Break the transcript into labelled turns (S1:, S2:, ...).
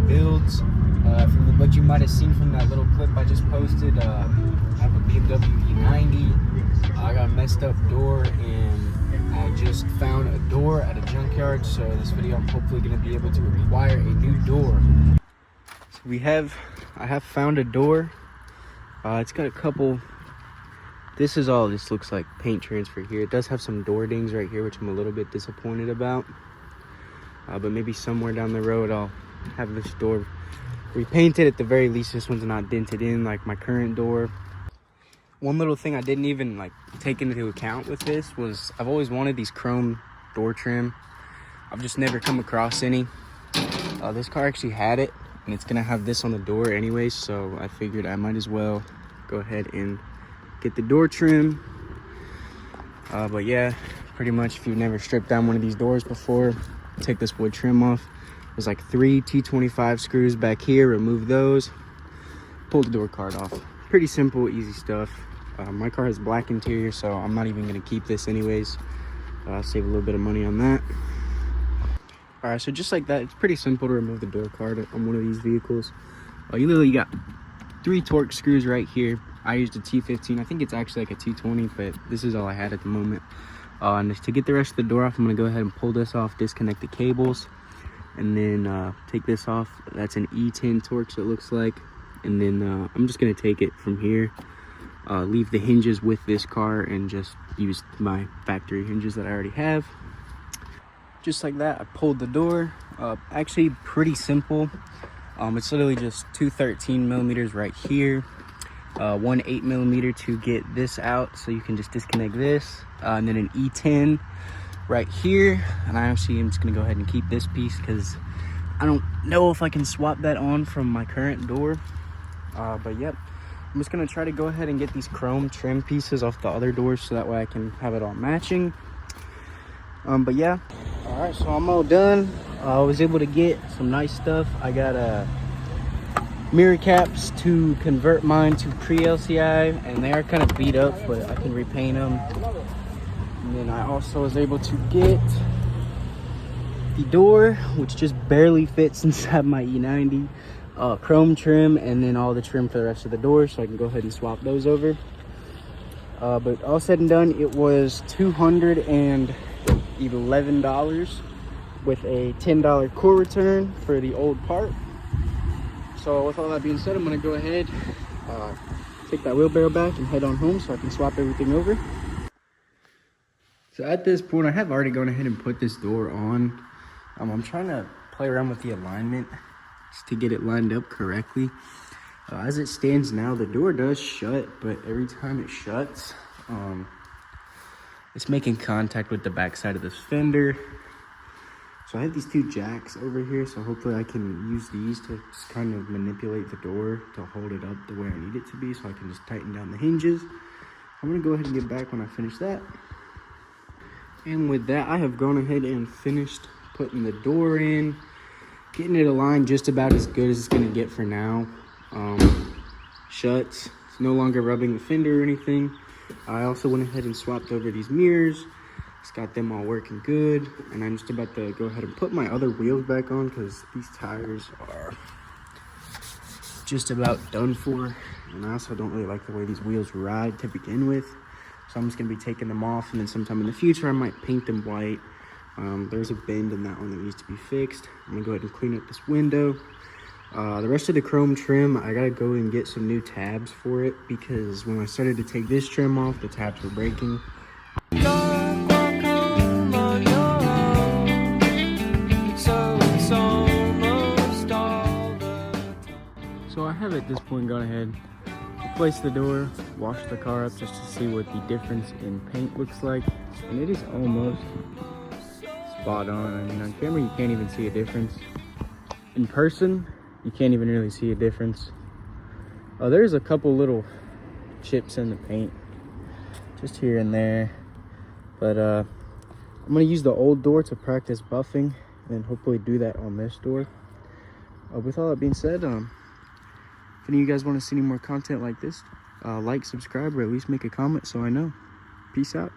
S1: builds. From what you might have seen from that little clip I just posted, I have a BMW E90. I got a messed up door, and I just found a door at a junkyard. So this video, I'm hopefully going to be able to acquire a new door. So I have found a door. It's got a couple. This is all this looks like paint transfer here. It does have some door dings right here, which I'm a little bit disappointed about. But maybe somewhere down the road I'll have this door repainted. At the very least, this one's not dented in like my current door. One little thing I didn't even like take into account with this was I've always wanted these chrome door trim. I've just never come across any. This car actually had it, and it's gonna have this on the door anyway, so I figured I might as well go ahead and get the door trim. But yeah, pretty much if you've never stripped down one of these doors before, take this wood trim off. There's like 3 T25 screws back here. Remove those, pull the door card off. Pretty simple, easy stuff. My car has black interior, so I'm not even gonna keep this anyways. Save a little bit of money on that. All right, so just like that, it's pretty simple to remove the door card on one of these vehicles. You literally got 3 Torx screws right here. I used a T15. I think it's actually like a T20, but this is all I had at the moment. And to get the rest of the door off, I'm gonna go ahead and pull this off, disconnect the cables, and then take this off. That's an E10 Torx, it looks like. And then I'm just gonna take it from here, leave the hinges with this car, and just use my factory hinges that I already have. Just like that, I pulled the door. Actually pretty simple. It's literally just 2 13 millimeters right here, 1 8 millimeter to get this out, so you can just disconnect this, and then an E10 right here. And I actually am just gonna go ahead and keep this piece because I don't know if I can swap that on from my current door. But yep, I'm just gonna try to go ahead and get these chrome trim pieces off the other doors so that way I can have it all matching. But yeah, all right, so I'm all done. I was able to get some nice stuff. I got mirror caps to convert mine to pre-LCI, and they are kind of beat up, but I can repaint them. And then I also was able to get the door, which just barely fits inside my E90, chrome trim, and then all the trim for the rest of the door, so I can go ahead and swap those over. But all said and done, it was $211 with a $10 core return for the old part. So with all that being said, I'm gonna go ahead, take that wheelbarrow back and head on home so I can swap everything over. So at this point, I have already gone ahead and put this door on. I'm trying to play around with the alignment just to get it lined up correctly. As it stands now, the door does shut, but every time it shuts, it's making contact with the back side of this fender. So I have these 2 jacks over here, so hopefully I can use these to just kind of manipulate the door to hold it up the way I need it to be, so I can just tighten down the hinges. I'm gonna go ahead and get back when I finish that. And with that, I have gone ahead and finished putting the door in, getting it aligned just about as good as it's gonna get for now. Shuts, it's no longer rubbing the fender or anything. I also went ahead and swapped over these mirrors. It's got them all working good, and I'm just about to go ahead and put my other wheels back on because these tires are just about done for, and I also don't really like the way these wheels ride to begin with. So I'm just gonna be taking them off, and then sometime in the future I might paint them white. There's a bend in that one that needs to be fixed. I'm gonna go ahead and clean up this window. The rest of the chrome trim, I gotta go and get some new tabs for it because when I started to take this trim off, the tabs were breaking. So I have at this point gone ahead, replaced the door, washed the car up just to see what the difference in paint looks like, and it is almost spot on. I mean, on camera you can't even see a difference. In person, you can't even really see a difference. There's a couple little chips in the paint, just here and there, but I'm gonna use the old door to practice buffing, and then hopefully do that on this door. With all that being said, if any of you guys want to see any more content like this, like, subscribe, or at least make a comment so I know. Peace out.